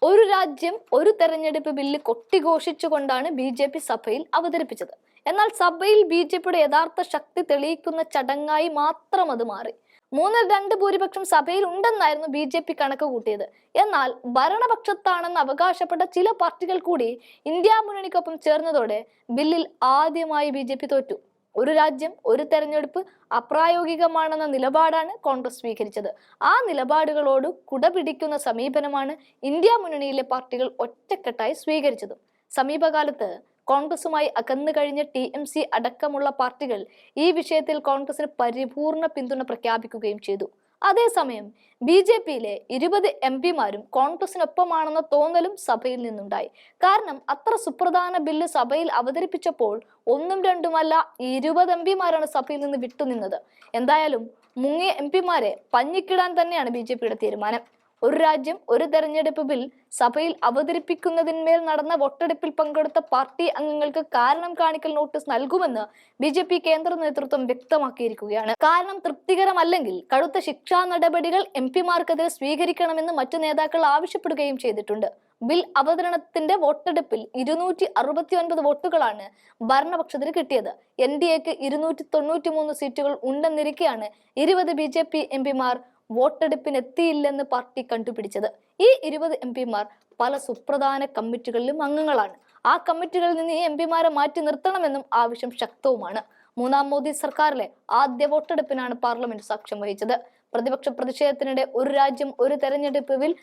ഒരു രാജ്യം ഒരു തെരഞ്ഞെടുപ്പ് ബില്ല് കൊട്ടിഘോഷിച്ചുകൊണ്ടാണ് ബി.ജെ.പി. സഭയിൽ അവതരിപ്പിച്ചത്. എന്നാൽ സഭയിൽ ബി.ജെ.പിയുടെ യഥാർത്ഥ ശക്തി തെളിയിക്കുന്ന ചടങ്ങായി മാത്രം അത് മാറി. 3/2 ഭൂരിപക്ഷം സഭയിൽ ഉണ്ടെന്നായിരുന്നു ബി.ജെ.പി. കണക്ക് കൂട്ടിയത്. എന്നാൽ ഭരണപക്ഷത്താണെന്ന് അവകാശപ്പെട്ട ചില പാർട്ടികൾ കൂടി ഇന്ത്യ മുന്നണിക്കൊപ്പം ചേർന്നതോടെ ബില്ലിൽ ആദ്യമായി ബി.ജെ.പി. തോറ്റു. ഒരു രാജ്യം ഒരു തെരഞ്ഞെടുപ്പ് അപ്രായോഗികമാണെന്ന നിലപാടാണ് കോൺഗ്രസ് സ്വീകരിച്ചത്. ആ നിലപാടുകളോട് കുടപിടിക്കുന്ന സമീപനമാണ് ഇന്ത്യ മുന്നണിയിലെ പാർട്ടികൾ ഒറ്റക്കെട്ടായി സ്വീകരിച്ചത്. സമീപകാലത്ത് കോൺഗ്രസുമായി അകന്നു കഴിഞ്ഞ TMC അടക്കമുള്ള പാർട്ടികൾ ഈ വിഷയത്തിൽ കോൺഗ്രസിന് പരിപൂർണ പിന്തുണ പ്രഖ്യാപിക്കുകയും ചെയ്തു. അതേസമയം ബി.ജെ.പിയിലെ 20 MP-മാരും കോൺഗ്രസിനൊപ്പമാണെന്ന തോന്നലും സഭയിൽ നിന്നുണ്ടായി. കാരണം അത്ര സുപ്രധാന ബില്ല് സഭയിൽ അവതരിപ്പിച്ചപ്പോൾ 1ഉം 2ഉമല്ല 20 MP-മാരാണ് സഭയിൽ നിന്ന് വിട്ടുനിന്നത്. എന്തായാലും മുങ്ങിയ MP-മാരെ പഞ്ഞിക്കിടാൻ തന്നെയാണ് ബി.ജെ.പിയുടെ തീരുമാനം. ഒരു രാജ്യം ഒരു തെരഞ്ഞെടുപ്പ് ബിൽ സഭയിൽ അവതരിപ്പിക്കുന്നതിന്മേൽ നടന്ന വോട്ടെടുപ്പിൽ പങ്കെടുത്ത പാർട്ടി അംഗങ്ങൾക്ക് കാരണം കാണിക്കൽ നോട്ടീസ് നൽകുമെന്ന് ബി.ജെ.പി. കേന്ദ്ര നേതൃത്വം വ്യക്തമാക്കിയിരിക്കുകയാണ്. കാരണം തൃപ്തികരമല്ലെങ്കിൽ കടുത്ത ശിക്ഷാ നടപടികൾ MP-മാർക്കെതിരെ സ്വീകരിക്കണമെന്ന് മറ്റു നേതാക്കൾ ആവശ്യപ്പെടുകയും ചെയ്തിട്ടുണ്ട്. ബിൽ അവതരണത്തിന്റെ വോട്ടെടുപ്പിൽ 269 വോട്ടുകളാണ് ഭരണപക്ഷത്തിന് കിട്ടിയത്. NDAക്ക് 293 സീറ്റുകൾ ഉണ്ടെന്നിരിക്കെയാണ് 20 ബി.ജെ.പി. MP-മാർ വോട്ടെടുപ്പിനെത്തിയില്ലെന്ന് പാർട്ടി കണ്ടുപിടിച്ചത്. ഈ 20 MP-മാർ പല സുപ്രധാന കമ്മിറ്റികളിലും അംഗങ്ങളാണ്. ആ കമ്മിറ്റികളിൽ നിന്ന് ഈ MP-മാരെ മാറ്റി നിർത്തണമെന്നും ആവശ്യം ശക്തവുമാണ്. 3ാം മോദി സർക്കാരിലെ ആദ്യ വോട്ടെടുപ്പിനാണ് പാർലമെന്റ് സാക്ഷ്യം വഹിച്ചത്. പ്രതിപക്ഷ പ്രതിഷേധത്തിനിടെ ഒരു രാജ്യം ഒരു തെരഞ്ഞെടുപ്പ് ബിൽ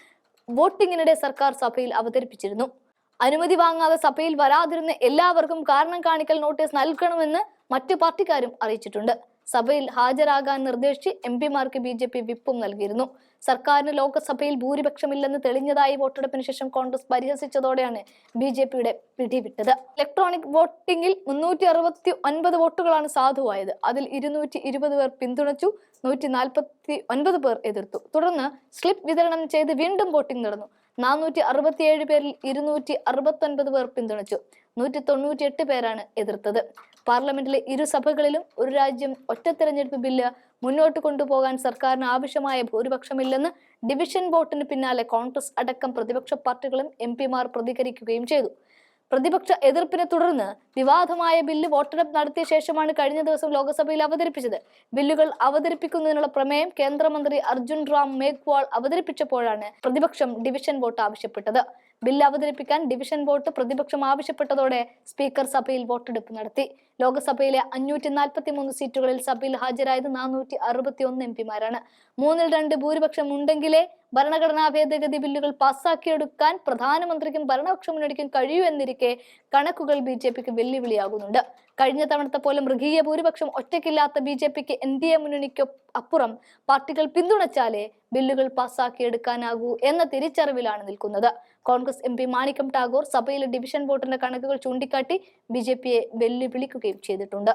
വോട്ടിങ്ങിനിടെ സർക്കാർ സഭയിൽ അവതരിപ്പിച്ചിരുന്നു. അനുമതി വാങ്ങാതെ സഭയിൽ വരാതിരുന്ന എല്ലാവർക്കും കാരണം കാണിക്കൽ നോട്ടീസ് നൽകണമെന്ന് മറ്റു പാർട്ടിക്കാരും അറിയിച്ചിട്ടുണ്ട്. സഭയിൽ ഹാജരാകാൻ നിർദ്ദേശിച്ച് MP-മാർക്ക് ബി.ജെ.പി. വിപ്പും നൽകിയിരുന്നു. സർക്കാരിന് ലോക്സഭയിൽ ഭൂരിപക്ഷമില്ലെന്ന് തെളിഞ്ഞതായി വോട്ടെടുപ്പിന് ശേഷം കോൺഗ്രസ് പരിഹസിച്ചതോടെയാണ് ബി.ജെ.പിയുടെ പിടിവിട്ടത്. ഇലക്ട്രോണിക് വോട്ടിംഗിൽ 369 വോട്ടുകളാണ് സാധുവായത്. അതിൽ 220 പേർ പിന്തുണച്ചു, 149 പേർ എതിർത്തു. തുടർന്ന് സ്ലിപ്പ് വിതരണം ചെയ്ത് വീണ്ടും വോട്ടിംഗ് നടന്നു. 467 പേരിൽ 269 പേർ പിന്തുണച്ചു, 198 പേരാണ് എതിർത്തത്. പാർലമെന്റിലെ ഇരുസഭകളിലും ഒരു രാജ്യം ഒറ്റ തെരഞ്ഞെടുപ്പ് ബില്ല് മുന്നോട്ട് കൊണ്ടുപോകാൻ സർക്കാരിന് ആവശ്യമായ ഭൂരിപക്ഷമില്ലെന്ന് ഡിവിഷൻ വോട്ടിന് പിന്നാലെ കോൺഗ്രസ് അടക്കം പ്രതിപക്ഷ പാർട്ടികളും MP-മാർ പ്രതികരിക്കുകയും ചെയ്തു. പ്രതിപക്ഷ എതിർപ്പിനെ തുടർന്ന് വിവാദമായ ബില്ല് വോട്ടെടുപ്പ് നടത്തിയ ശേഷമാണ് കഴിഞ്ഞ ദിവസം ലോക്സഭയിൽ അവതരിപ്പിച്ചത്. ബില്ലുകൾ അവതരിപ്പിക്കുന്നതിനുള്ള പ്രമേയം കേന്ദ്രമന്ത്രി അർജുൻ റാം മേഘ്വാൾ അവതരിപ്പിച്ചപ്പോഴാണ് പ്രതിപക്ഷം ഡിവിഷൻ വോട്ട് ആവശ്യപ്പെട്ടത്. ബില്ല് അവതരിപ്പിക്കാൻ ഡിവിഷൻ വോട്ട് പ്രതിപക്ഷം ആവശ്യപ്പെട്ടതോടെ സ്പീക്കർ സഭയിൽ വോട്ടെടുപ്പ് നടത്തി. ലോക്സഭയിലെ 543 സീറ്റുകളിൽ സഭയിൽ ഹാജരായത് 461 MP-മാരാണ്. 3/2 ഭൂരിപക്ഷം ഉണ്ടെങ്കിലേ ഭരണഘടനാ ഭേദഗതി ബില്ലുകൾ പാസ്സാക്കിയെടുക്കാൻ പ്രധാനമന്ത്രിക്കും ഭരണപക്ഷ മുന്നണിക്കും കഴിയൂ എന്നിരിക്കെ കണക്കുകൾ ബി.ജെ.പിക്ക് വെല്ലുവിളിയാകുന്നുണ്ട്. കഴിഞ്ഞ തവണത്തെ പോലെ മൃഗീയ ഭൂരിപക്ഷം ഒറ്റയ്ക്കില്ലാത്ത ബി.ജെ.പിക്ക് NDA മുന്നണിക്ക് അപ്പുറം പാർട്ടികൾ പിന്തുണച്ചാലേ ബില്ലുകൾ പാസ്സാക്കിയെടുക്കാനാകൂ എന്ന തിരിച്ചറിവിലാണ് നിൽക്കുന്നത്. കോൺഗ്രസ് MP മാണിക്കം ടാഗോർ സഭയിലെ ഡിവിഷൻ വോട്ടിന്റെ കണക്കുകൾ ചൂണ്ടിക്കാട്ടി ബി.ജെ.പിയെ വെല്ലുവിളിക്കുകയും ചെയ്തിട്ടുണ്ട്.